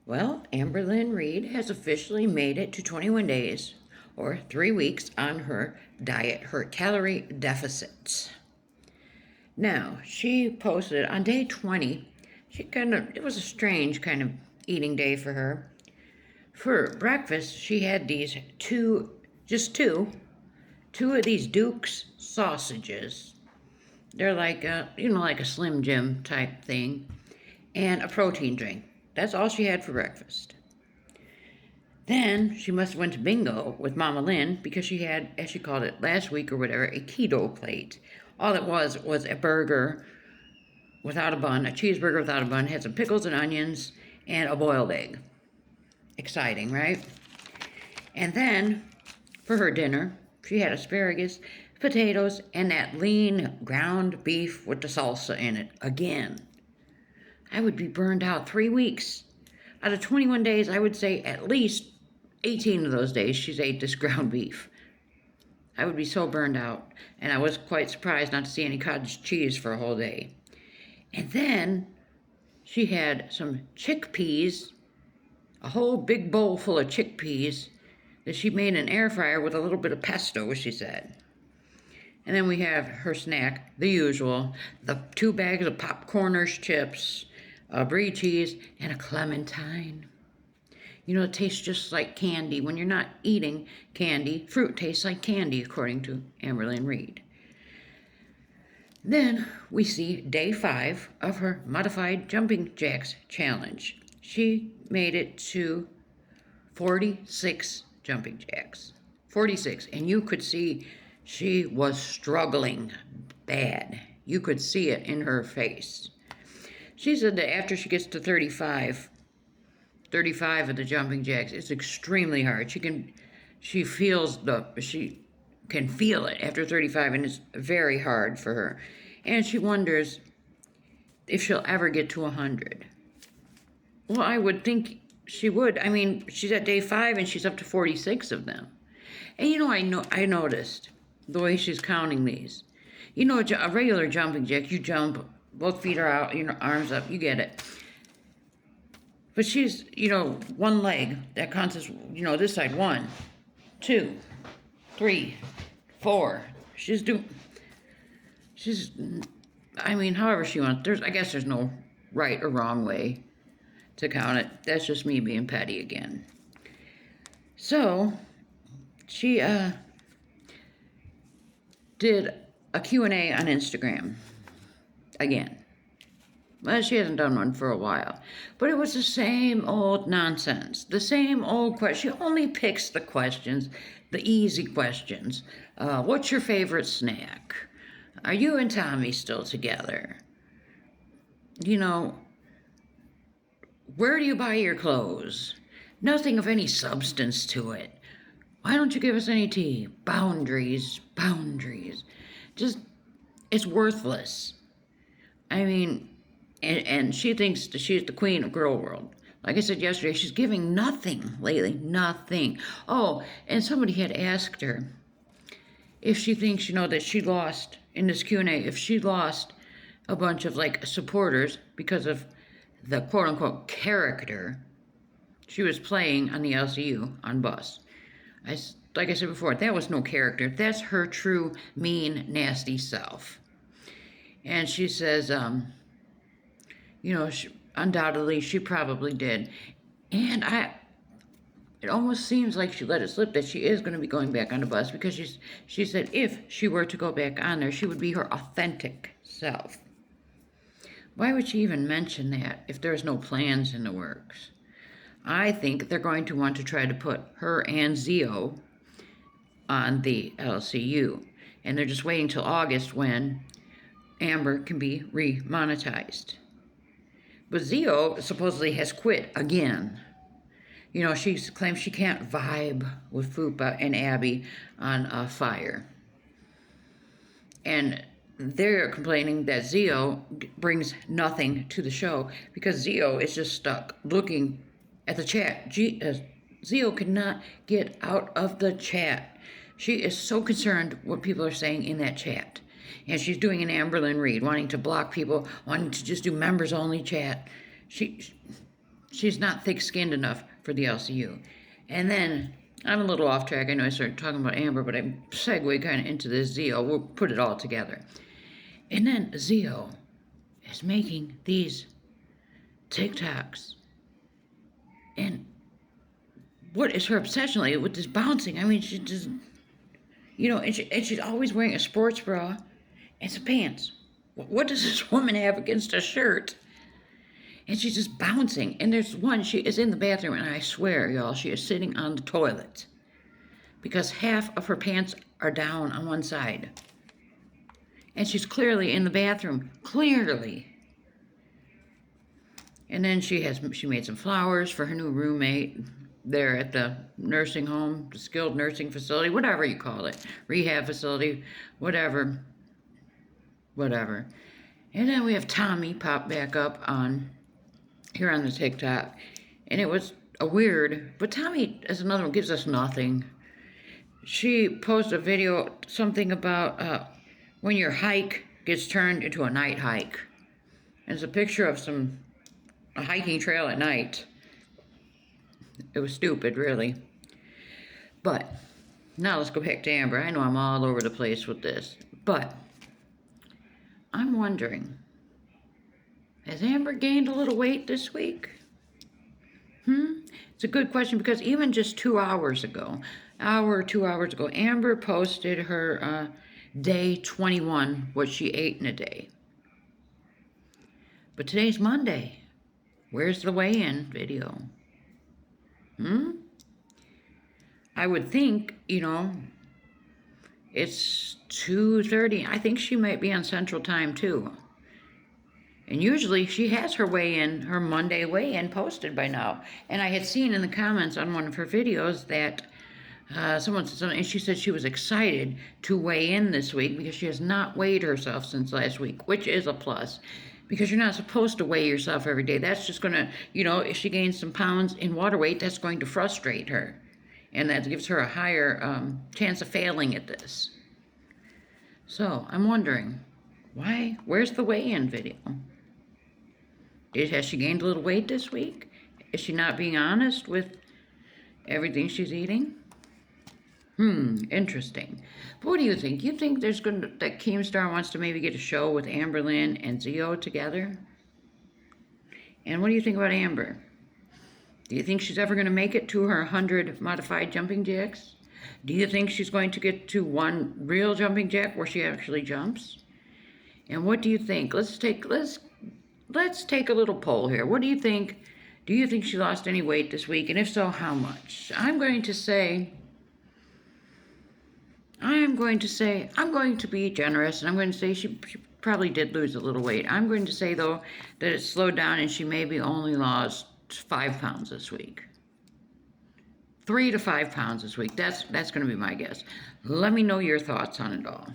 Well, Amberlynn Reid has officially made it to 21 days, or 3 weeks, on her diet, her calorie deficits. Now, she posted on day 20, it was a strange kind of eating day for her. For breakfast, she had these two of these Duke's sausages. They're like like a Slim Jim type thing, and a protein drink. That's all she had for breakfast. Then she must have went to bingo with Mama Lynn because she had, as she called it last week or whatever, a keto plate. All it was a burger without a bun, a cheeseburger without a bun, had some pickles and onions, and a boiled egg. Exciting, right? And then, for her dinner, she had asparagus, potatoes, and that lean ground beef with the salsa in it again. I would be burned out 3 weeks. Out of 21 days, I would say at least 18 of those days she's ate this ground beef. I would be so burned out, and I was quite surprised not to see any cottage cheese for a whole day. And then she had some chickpeas, a whole big bowl full of chickpeas that she made in an air fryer with a little bit of pesto, she said. And then we have her snack, the usual, the 2 bags of Popcorners chips, a brie cheese, and a clementine. You know, it tastes just like candy. When you're not eating candy, fruit tastes like candy, according to Amberlynn Reid. Then we see day 5 of her modified jumping jacks challenge. She made it to 46 jumping jacks. 46. And you could see she was struggling bad. You could see it in her face. She said that after she gets to 35 of the jumping jacks, it's extremely hard. She can feel it after 35, and it's very hard for her. And she wonders if she'll ever get to 100. Well, I would think she would. I mean, she's at day 5 and she's up to 46 of them. And I noticed the way she's counting these. You know, a regular jumping jack, you jump, both feet are out, arms up, you get it. But she's, one leg, that counts as, this side, 1, 2, 3, 4. However she wants. I guess there's no right or wrong way to count it. That's just me being petty again. So, she did a Q&A on Instagram again. Well, she hasn't done one for a while. But it was the same old nonsense. The same old question. She only picks the questions, the easy questions. What's your favorite snack? Are you and Tommy still together? Where do you buy your clothes? Nothing of any substance to it. Why don't you give us any tea? Boundaries. Just, it's worthless. And she thinks that she's the queen of girl world. Like I said yesterday, she's giving nothing lately. Nothing. Oh, and somebody had asked her if she thinks, that she lost, in this Q&A, if she lost a bunch of, supporters because of the quote-unquote character she was playing on the LCU on bus. Like I said before, that was no character. That's her true, mean, nasty self. And she says, undoubtedly she probably did. And it almost seems like she let it slip that she is going to be going back on the bus, because she said if she were to go back on there, she would be her authentic self. Why would she even mention that if there's no plans in the works? I think they're going to want to try to put her and Zio on the LCU. And they're just waiting till August when Amber can be remonetized. But Zio supposedly has quit again. She claims she can't vibe with Fupa and Abby on Fire. And they're complaining that Zio brings nothing to the show because Zio is just stuck looking at the chat. Zio cannot get out of the chat. She is so concerned what people are saying in that chat. And she's doing an Amberlynn Reid, wanting to block people, wanting to just do members-only chat. She she's not thick-skinned enough for the LCU. And then, I'm a little off track. I know I started talking about Amber, but I segue kind of into this Zio. We'll put it all together. And then Zio is making these TikToks. And what is her obsession like with this bouncing? I mean, she just, and she's always wearing a sports bra and some pants. What does this woman have against a shirt? And she's just bouncing. And there's one, she is in the bathroom, and I swear, y'all, she is sitting on the toilet because half of her pants are down on one side. And she's clearly in the bathroom, clearly. And then she made some flowers for her new roommate there at the nursing home, the skilled nursing facility, whatever you call it, rehab facility, whatever. And then we have Tommy pop back up here on the TikTok. And it was a weird, but Tommy is another one, gives us nothing. She posted a video, something about when your hike gets turned into a night hike. And it's a picture of a hiking trail at night. It was stupid, really. But now let's go back to Amber. I know I'm all over the place with this, but I'm wondering, has Amber gained a little weight this week? It's a good question, because even just 2 hours ago, Amber posted her day 21, what she ate in a day. But today's Monday. Where's the weigh-in video? I would think, it's 2:30. I think she might be on Central Time, too. And usually she has her Monday weigh-in posted by now. And I had seen in the comments on one of her videos that someone said something, and she said she was excited to weigh in this week because she has not weighed herself since last week, which is a plus. Because you're not supposed to weigh yourself every day. That's just going to, if she gains some pounds in water weight, that's going to frustrate her. And that gives her a higher chance of failing at this. So, I'm wondering, where's the weigh-in video? Has she gained a little weight this week? Is she not being honest with everything she's eating? Interesting. But what do you think? You think that Keemstar wants to maybe get a show with Amberlynn and Zio together? And what do you think about Amber? Do you think she's ever going to make it to her 100 modified jumping jacks? Do you think she's going to get to one real jumping jack where she actually jumps? And what do you think? Let's take a little poll here. What do you think? Do you think she lost any weight this week? And if so, how much? I'm going to be generous, and I'm going to say she probably did lose a little weight. I'm going to say, though, that it slowed down and she maybe only lost 5 pounds this week. 3 to 5 pounds this week. That's going to be my guess. Let me know your thoughts on it all.